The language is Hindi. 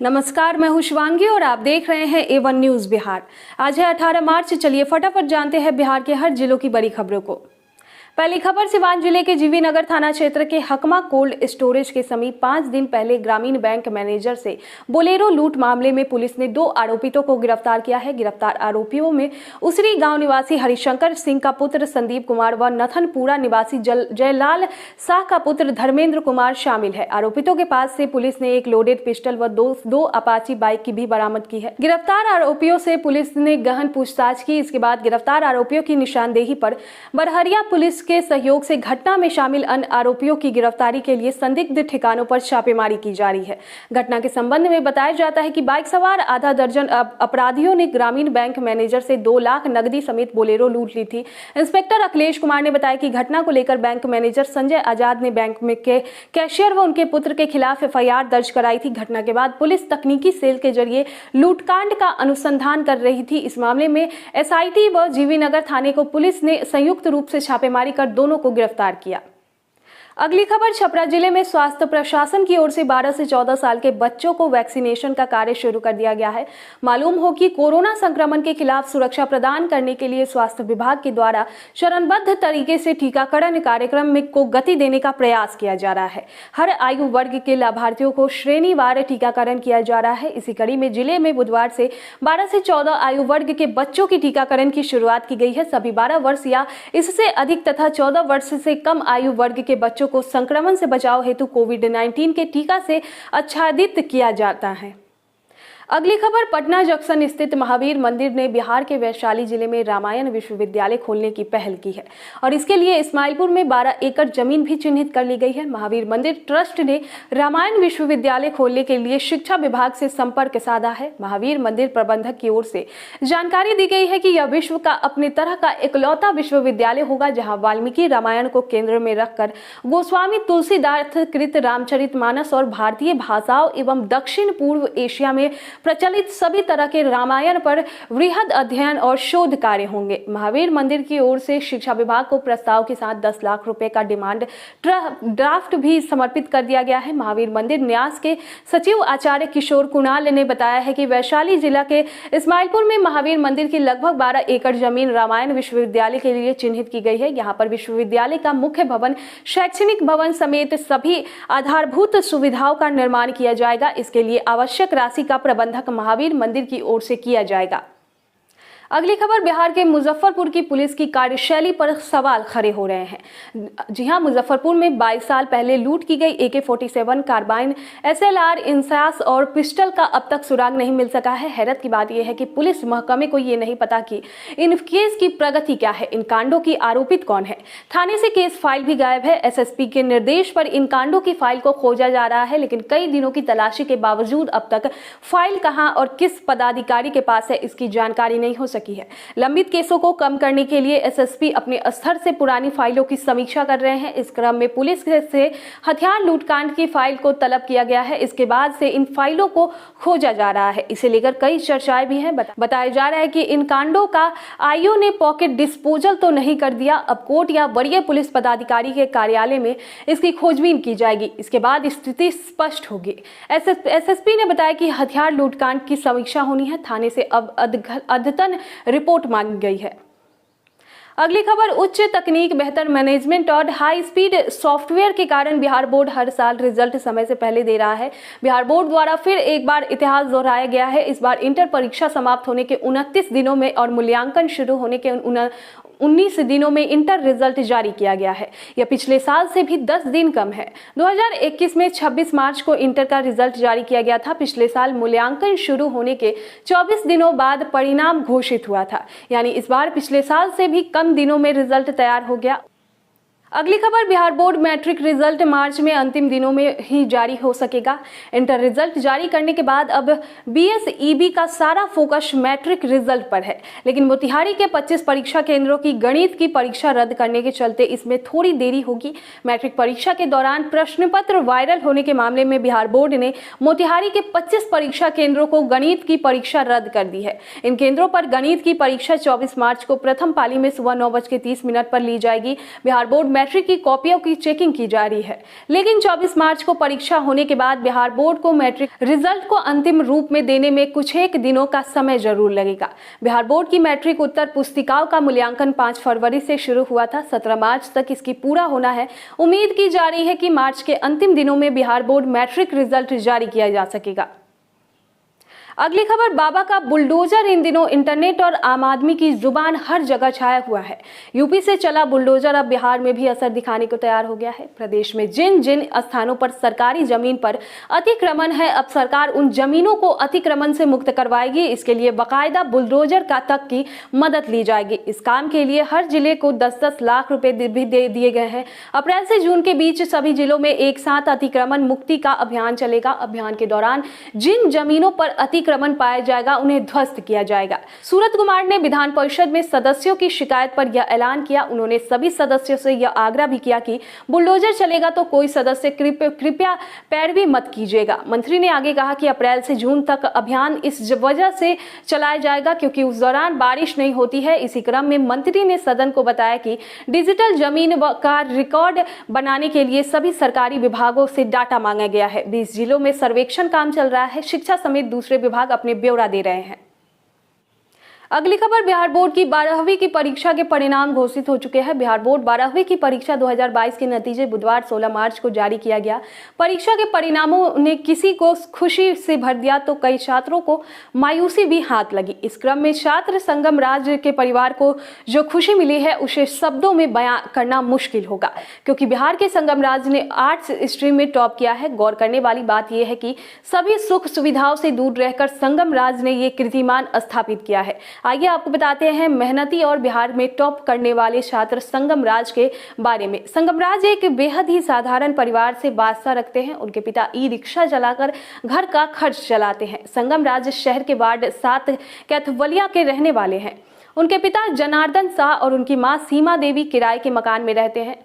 नमस्कार, मैं हूं शिवांगी और आप देख रहे हैं A1 न्यूज बिहार। आज है 18 मार्च। चलिए फटाफट जानते हैं बिहार के हर जिलों की बड़ी खबरों को। पहली खबर सिवान जिले के जीवी नगर थाना क्षेत्र के हकमा कोल्ड स्टोरेज के समीप 5 दिन पहले ग्रामीण बैंक मैनेजर से बोलेरो लूट मामले में पुलिस ने 2 आरोपितों को गिरफ्तार किया है। गिरफ्तार आरोपियों में उसरी गांव निवासी हरिशंकर सिंह का पुत्र संदीप कुमार व नथनपुरा निवासी जयलाल शाह का पुत्र धर्मेंद्र कुमार शामिल है। आरोपितों के पास से पुलिस ने एक लोडेड पिस्टल व दो अपाची बाइक की भी बरामद की है। गिरफ्तार आरोपियों से पुलिस ने गहन पूछताछ की। इसके बाद गिरफ्तार आरोपियों की निशानदेही पर बरहरिया पुलिस के सहयोग से घटना में शामिल अन्य आरोपियों की गिरफ्तारी के लिए संदिग्ध ठिकानों पर छापेमारी की जा रही है। घटना के संबंध में बताया जाता है कि बाइक सवार आधा दर्जन अपराधियों ने ग्रामीण बैंक मैनेजर से 2 लाख नकदी समेत बोलेरो लूट ली थी। इंस्पेक्टर अखिलेश कुमार ने बताया कि घटना को लेकर बैंक मैनेजर संजय आजाद ने बैंक में के कैशियर व उनके पुत्र के खिलाफ FIR दर्ज कराई थी। घटना के बाद पुलिस तकनीकी सेल के जरिए लूटकांड का अनुसंधान कर रही थी। इस मामले में SIT व जीवी नगर थाने को पुलिस ने संयुक्त रूप से छापेमारी कर दोनों को गिरफ्तार किया। अगली खबर छपरा जिले में स्वास्थ्य प्रशासन की ओर से 12 से 14 साल के बच्चों को वैक्सीनेशन का कार्य शुरू कर दिया गया है। मालूम हो कि कोरोना संक्रमण के खिलाफ सुरक्षा प्रदान करने के लिए स्वास्थ्य विभाग के द्वारा चरणबद्ध तरीके से टीकाकरण कार्यक्रम में को गति देने का प्रयास किया जा रहा है। हर आयु वर्ग के लाभार्थियों को श्रेणीवार टीकाकरण किया जा रहा है। इसी कड़ी में जिले में बुधवार से 12 से 14 आयु वर्ग के बच्चों की टीकाकरण की शुरुआत की गई है। सभी 12 वर्ष या इससे अधिक तथा 14 वर्ष से कम आयु वर्ग के बच्चों को संक्रमण से बचाव हेतु कोविड-19 के टीका से आच्छादित किया जाता है। अगली खबर पटना जंक्शन स्थित महावीर मंदिर ने बिहार के वैशाली जिले में रामायण विश्वविद्यालय खोलने की पहल की है और इसके लिए इस्माइलपुर में 12 एकड़ जमीन भी चिन्हित कर ली गई है। महावीर मंदिर ट्रस्ट ने रामायण विश्वविद्यालय खोलने के लिए शिक्षा विभाग से संपर्क साधा है। महावीर मंदिर प्रबंधक की ओर से जानकारी दी गई है कि यह विश्व का अपनी तरह का इकलौता विश्वविद्यालय होगा जहाँ वाल्मीकि रामायण को केंद्र में रखकर गोस्वामी तुलसीदास कृत रामचरितमानस और भारतीय भाषाओं एवं दक्षिण पूर्व एशिया में प्रचलित सभी तरह के रामायण पर वृहद अध्ययन और शोध कार्य होंगे। महावीर मंदिर की ओर से शिक्षा विभाग को प्रस्ताव के साथ 10 लाख रुपए का डिमांड ड्राफ्ट भी समर्पित कर दिया गया है। महावीर मंदिर न्यास के सचिव आचार्य किशोर कुणाल ने बताया है कि वैशाली जिला के इस्माइलपुर में महावीर मंदिर की लगभग 12 एकड़ जमीन रामायण विश्वविद्यालय के लिए चिन्हित की गई है। यहाँ पर विश्वविद्यालय का मुख्य भवन, शैक्षणिक भवन समेत सभी आधारभूत सुविधाओं का निर्माण किया जाएगा। इसके लिए आवश्यक राशि का प्रबंधक महावीर मंदिर की ओर से किया जाएगा। अगली खबर बिहार के मुजफ्फरपुर की पुलिस की कार्यशैली पर सवाल खड़े हो रहे हैं। जी हां, मुजफ्फरपुर में 22 साल पहले लूट की गई AK-47 कार्बाइन, SLR, इंसास और पिस्टल का अब तक सुराग नहीं मिल सका है। हैरत की बात यह है कि पुलिस महकमे को ये नहीं पता कि इन केस की प्रगति क्या है, इन कांडों की आरोपित कौन है। थाने से केस फाइल भी गायब है। SSP के निर्देश पर इन कांडों की फाइल को खोजा जा रहा है, लेकिन कई दिनों की तलाशी के बावजूद अब तक फाइल कहां और किस पदाधिकारी के पास है, इसकी जानकारी नहीं हो सकी है। लंबित केसों को कम करने के लिए SSP अपने स्तर से पुरानी फाइलों की समीक्षा कर रहे हैं। इस क्रम में पुलिस से हथियार लूटकांड की फाइल को तलब किया गया है। इसके बाद से इन फाइलों को खोजा जा रहा है। इसे लेकर कई चर्चाएं भी हैं। बताया जा रहा है कि इन कांडों का IO ने पॉकेट डिस्पोजल तो नहीं कर दिया। अब कोर्ट या वरीय पुलिस पदाधिकारी के कार्यालय में इसकी खोजबीन की जाएगी। इसके बाद स्थिति स्पष्ट होगी। SSP ने बताया कि हथियार लूटकांड की समीक्षा होनी है। थाने से अब अद्यतन रिपोर्ट मांगी गई है। अगली खबर उच्च तकनीक, बेहतर मैनेजमेंट और हाई स्पीड सॉफ्टवेयर के कारण बिहार बोर्ड हर साल रिजल्ट समय से पहले दे रहा है। बिहार बोर्ड द्वारा फिर एक बार इतिहास दोहराया गया है। इस बार इंटर परीक्षा समाप्त होने के 29 दिनों में और मूल्यांकन शुरू होने के 19 दिनों में इंटर रिजल्ट जारी किया गया है। यह पिछले साल से भी 10 दिन कम है। 2021 में 26 मार्च को इंटर का रिजल्ट जारी किया गया था। पिछले साल मूल्यांकन शुरू होने के 24 दिनों बाद परिणाम घोषित हुआ था, यानी इस बार पिछले साल से भी कम दिनों में रिजल्ट तैयार हो गया। अगली खबर, बिहार बोर्ड मैट्रिक रिजल्ट मार्च में अंतिम दिनों में ही जारी हो सकेगा। इंटर रिजल्ट जारी करने के बाद अब BSEB का सारा फोकस मैट्रिक रिजल्ट पर है, लेकिन मोतिहारी के 25 परीक्षा केंद्रों की गणित की परीक्षा रद्द करने के चलते इसमें थोड़ी देरी होगी। मैट्रिक परीक्षा के दौरान प्रश्न पत्र वायरल होने के मामले में बिहार बोर्ड ने मोतिहारी के 25 परीक्षा केंद्रों को गणित की परीक्षा रद्द कर दी है। इन केंद्रों पर गणित की परीक्षा 24 मार्च को प्रथम पाली में सुबह 9:30 पर ली जाएगी। बिहार बोर्ड मैट्रिक की कॉपियों की चेकिंग की जा रही है। लेकिन 24 मार्च को परीक्षा होने के बाद बिहार बोर्ड को मैट्रिक रिजल्ट को अंतिम रूप में देने में कुछ एक दिनों का समय जरूर लगेगा। बिहार बोर्ड की मैट्रिक उत्तर पुस्तिकाओं का मूल्यांकन 5 फरवरी से शुरू हुआ था। 17 मार्च तक इसकी पूरा होना है। उम्मीद की जा रही है कि मार्च के अंतिम दिनों में बिहार बोर्ड मैट्रिक रिजल्ट जारी किया जा सकेगा। अगली खबर, बाबा का बुलडोजर। इन दिनों इंटरनेट और आम आदमी की जुबान हर जगह छाया हुआ है। यूपी से चला बुलडोजर अब बिहार में भी असर दिखाने को तैयार हो गया है। प्रदेश में जिन जिन स्थानों पर सरकारी जमीन पर अतिक्रमण है, अब सरकार उन जमीनों को अतिक्रमण से मुक्त करवाएगी। इसके लिए बाकायदा बुलडोजर का तक की मदद ली जाएगी। इस काम के लिए हर जिले को 10-10 लाख रुपए भी दे दिए गए हैं। अप्रैल से जून के बीच सभी जिलों में एक साथ अतिक्रमण मुक्ति का अभियान चलेगा। अभियान के दौरान जिन जमीनों पर अतिक्रमण पाया जाएगा उन्हें ध्वस्त किया जाएगा। सूरत कुमार ने विधान परिषद में सदस्यों की शिकायत पर यह ऐलान किया। उन्होंने सभी सदस्यों से यह आग्रह भी किया कि बुलडोजर चलेगा तो कोई सदस्य कृपया पैरवी मत कीजिएगा। मंत्री ने आगे कहा कि अप्रैल से जून तक अभियान इस वजह से चलाया जाएगा क्योंकि उस दौरान बारिश नहीं होती है। इसी क्रम में मंत्री ने सदन को बताया कि डिजिटल जमीन का रिकॉर्ड बनाने के लिए सभी सरकारी विभागों से डाटा मांगा गया है। 20 जिलों में सर्वेक्षण काम चल रहा है। शिक्षा समेत दूसरे विभाग अपने ब्यौरा दे रहे हैं। अगली खबर, बिहार बोर्ड की 12वीं की परीक्षा के परिणाम घोषित हो चुके हैं। बिहार बोर्ड 12वीं की परीक्षा 2022 के नतीजे बुधवार 16 मार्च को जारी किया गया। परीक्षा के परिणामों ने किसी को खुशी से भर दिया तो कई छात्रों को मायूसी भी हाथ लगी। इस क्रम में छात्र संगम राज के परिवार को जो खुशी मिली है उसे शब्दों में बयां करना मुश्किल होगा क्योंकि बिहार के संगम राज ने आर्ट्स स्ट्रीम में टॉप किया है। गौर करने वाली बात यह है कि सभी सुख सुविधाओं से दूर रहकर संगम राज ने ये कीर्तिमान स्थापित किया है। आइए आपको बताते हैं मेहनती और बिहार में टॉप करने वाले छात्र संगम राज के बारे में। संगम राज एक बेहद ही साधारण परिवार से वास्ता रखते हैं। उनके पिता ई रिक्शा चलाकर घर का खर्च चलाते हैं। संगम राज शहर के वार्ड 7 कैथवलिया के रहने वाले हैं। उनके पिता जनार्दन शाह और उनकी मां सीमा देवी किराए के मकान में रहते हैं।